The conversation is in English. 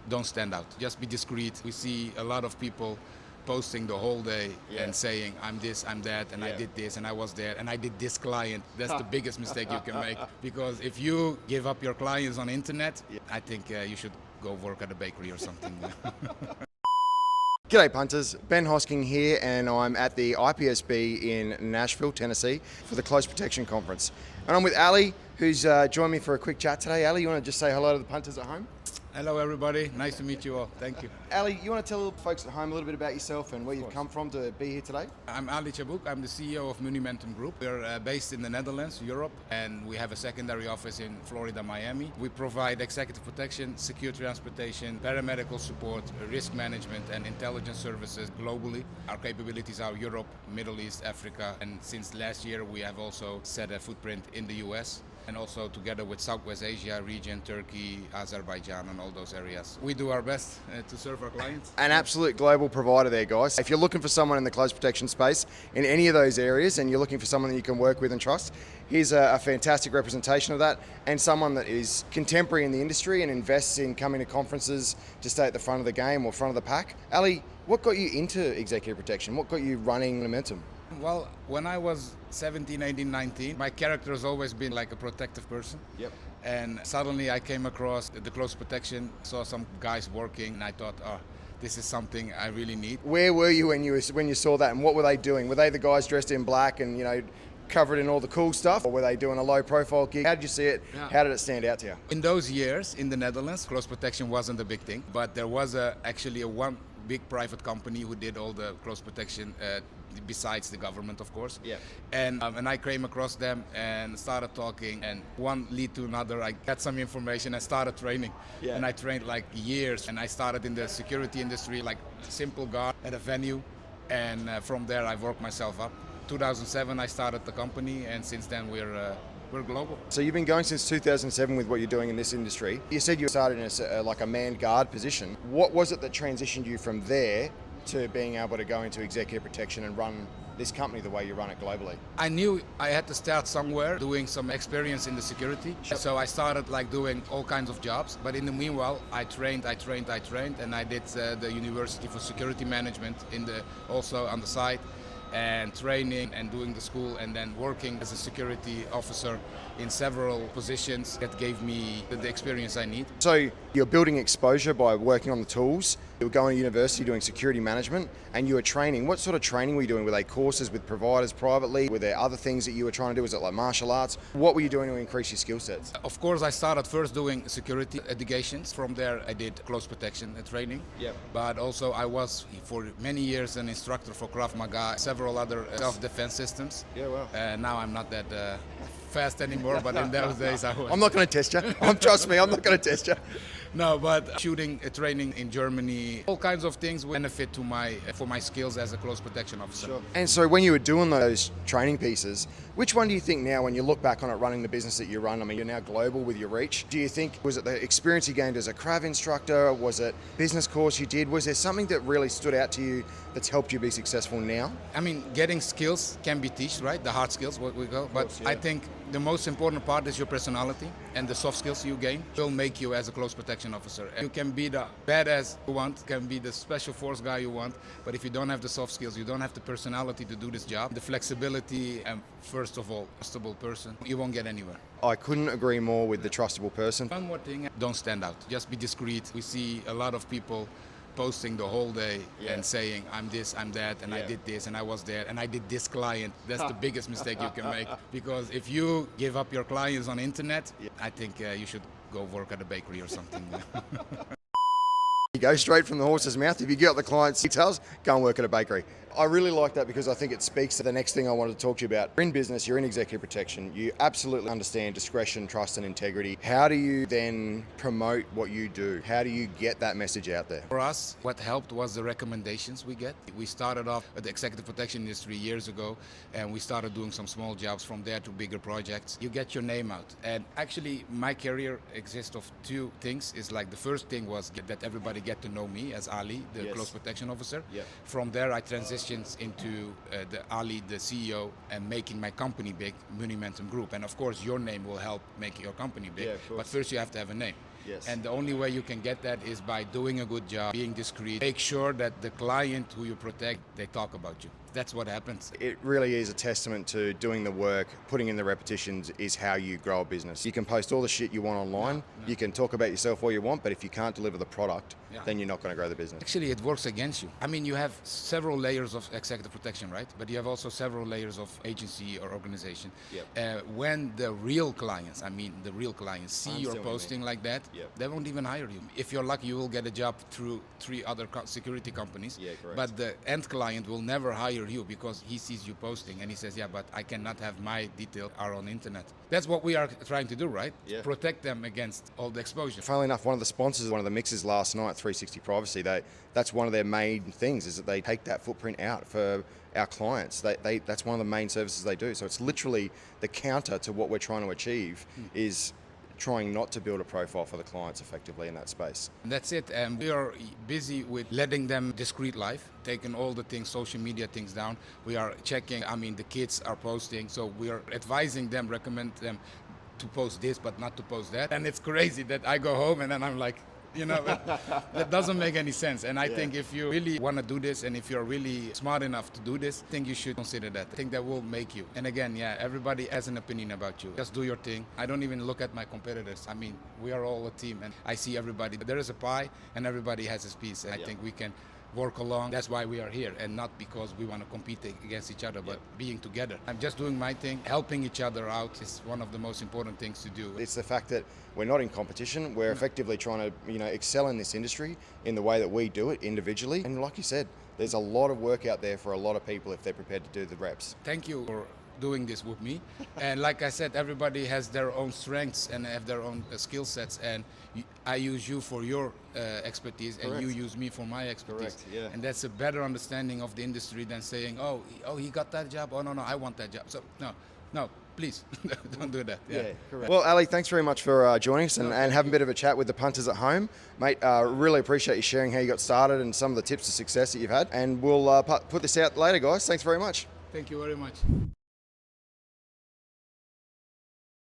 don't stand out. Just be discreet. We see a lot of people posting the whole day and saying, I'm this, I'm that, and I did this, and I was there, and I did this client. That's the biggest mistake you can make. Because if you give up your clients on internet, I think you should go work at a bakery or something. G'day punters, Ben Hosking here, and I'm at the IPSP in Nashville, Tennessee for the Close Protection Conference. And I'm with Ali, who's joined me for a quick chat today. Ali, you want to just say hello to the punters at home? Hello everybody, nice to meet you all, thank you. Ali, you want to tell folks at home a little bit about yourself and where you've come from to be here today? I'm Ali Cabuk, I'm the CEO of Munimentum Group. We're based in the Netherlands, Europe, and we have a secondary office in Florida, Miami. We provide executive protection, secure transportation, paramedical support, risk management and intelligence services globally. Our capabilities are Europe, Middle East, Africa, and since last year we have also set a footprint in the US. And also together with Southwest Asia region, Turkey, Azerbaijan, and all those areas. We do our best to serve our clients. An absolute global provider there, guys. If you're looking for someone in the close protection space in any of those areas and you're looking for someone that you can work with and trust, here's a fantastic representation of that, and someone that is contemporary in the industry and invests in coming to conferences to stay at the front of the game or front of the pack. Ali, what got you into executive protection? What got you running Munimentum? Well, when I was 17, 18, 19, my character has always been like a protective person. Yep. And suddenly I came across the close protection, saw some guys working, and I thought, oh, this is something I really need. Where were you when you saw that, and what were they doing? Were they the guys dressed in black and, covered in all the cool stuff, or were they doing a low profile gig? How did you see it? Yeah. How did it stand out to you? In those years in the Netherlands, close protection wasn't a big thing, but there was actually one big private company who did all the close protection besides the government, of course. Yeah. And I came across them and started talking, and one lead to another. I got some information. I started training, and I trained like years. And I started in the security industry, like a simple guard at a venue, and from there I worked myself up. 2007 I started the company, and since then we're global. So you've been going since 2007 with what you're doing in this industry. You said you started in like a manned guard position. What was it that transitioned you from there to being able to go into executive protection and run this company the way you run it globally? I knew I had to start somewhere, doing some experience in the security. Sure. So I started like doing all kinds of jobs. But in the meanwhile, I trained, and I did the University for Security Management also on the side, and training and doing the school, and then working as a security officer in several positions that gave me the experience I need. So you're building exposure by working on the tools. You were going to university doing security management, and you were training. What sort of training were you doing? Were they courses with providers privately? Were there other things that you were trying to do? Was it like martial arts? What were you doing to increase your skill sets? Of course, I started first doing security educations. From there, I did close protection training. Yep. But also, I was for many years an instructor for Krav Maga, several other self-defense systems. Yeah, well. Now I'm not that fast anymore, but in those days I was. I'm not going to test you. Trust me, I'm not going to test you. No, but shooting training in Germany, all kinds of things benefit to for my skills as a close protection officer. Sure. And so when you were doing those training pieces, which one do you think now, when you look back on it, running the business that you run, I mean, you're now global with your reach. Do you think, was it the experience you gained as a Krav instructor? Was it business course you did? Was there something that really stood out to you that's helped you be successful now? I mean, getting skills can be taught, right? The hard skills, what we go. But I think the most important part is your personality, and the soft skills you gain will make you as a close protection officer. And you can be the badass you want, can be the special force guy you want, but if you don't have the soft skills, you don't have the personality to do this job, the flexibility, and first of all, trustable person, you won't get anywhere. I couldn't agree more with the trustable person. One more thing, don't stand out. Just be discreet. We see a lot of people posting the whole day and saying, I'm this, I'm that, and I did this, and I was there, and I did this client. That's the biggest mistake you can make. Because if you give up your clients on internet, I think you should go work at a bakery or something. You go straight from the horse's mouth. If you get the client's details, go and work at a bakery. I really like that because I think it speaks to the next thing I wanted to talk to you about. You're in business, you're in executive protection, you absolutely understand discretion, trust and integrity. How do you then promote what you do? How do you get that message out there? For us, what helped was the recommendations we get. We started off at the executive protection industry years ago, and we started doing some small jobs from there to bigger projects. You get your name out. And actually, my career exists of two things. Is like the first thing was that everybody get to know me as Ali, the close protection officer. Yeah. From there, I transitioned into the Ali, the CEO, and making my company big, Munimentum Group. And of course, your name will help make your company big. Yeah, of course. But first, you have to have a name. Yes. And the only way you can get that is by doing a good job, being discreet. Make sure that the client who you protect, they talk about you. That's what happens. It really is a testament to doing the work, putting in the repetitions is how you grow a business. You can post all the shit you want online, you can talk about yourself all you want, but if you can't deliver the product, then you're not going to grow the business. Actually, it works against you. I mean, you have several layers of executive protection, right? But you have also several layers of agency or organization. When the real clients, see your posting like that, they won't even hire you. If you're lucky, you will get a job through 3 other security companies. But the end client will never hire you because he sees you posting and he says, yeah, but I cannot have my details are on internet. That's what we are trying to do, right? Protect them against all the exposure. Funnily enough, one of the sponsors, one of the mixes last night, 360 Privacy, that's one of their main things is that they take that footprint out for our clients. That's one of the main services they do. So it's literally the counter to what we're trying to achieve is trying not to build a profile for the clients effectively in that space. That's it. And we are busy with letting them discreet life, taking all the things, social media things down. We are checking, the kids are posting, so we are advising them, recommend them to post this, but not to post that. And it's crazy that I go home and then I'm like, that doesn't make any sense. And I think if you really want to do this and if you're really smart enough to do this, I think you should consider that. I think that will make you. And again, everybody has an opinion about you. Just do your thing. I don't even look at my competitors. We are all a team and I see everybody. There is a pie and everybody has his piece. And I think we can work along. That's why we are here, and not because we want to compete against each other, but being together. I'm just doing my thing. Helping each other out is one of the most important things to do. It's the fact that we're not in competition. We're effectively trying to, excel in this industry in the way that we do it individually. And like you said, there's a lot of work out there for a lot of people if they're prepared to do the reps. Thank you for doing this with me. And like I said, everybody has their own strengths and have their own skill sets, and I use you for your expertise. Correct. And you use me for my expertise. Correct, and that's a better understanding of the industry than saying, oh he got that job, oh no I want that job. So no please don't do that. Correct. Well, Ali, thanks very much for joining us and having a bit of a chat with the punters at home. Mate, really appreciate you sharing how you got started and some of the tips of success that you've had, and we'll put this out later, guys. Thanks very much. Thank you very much.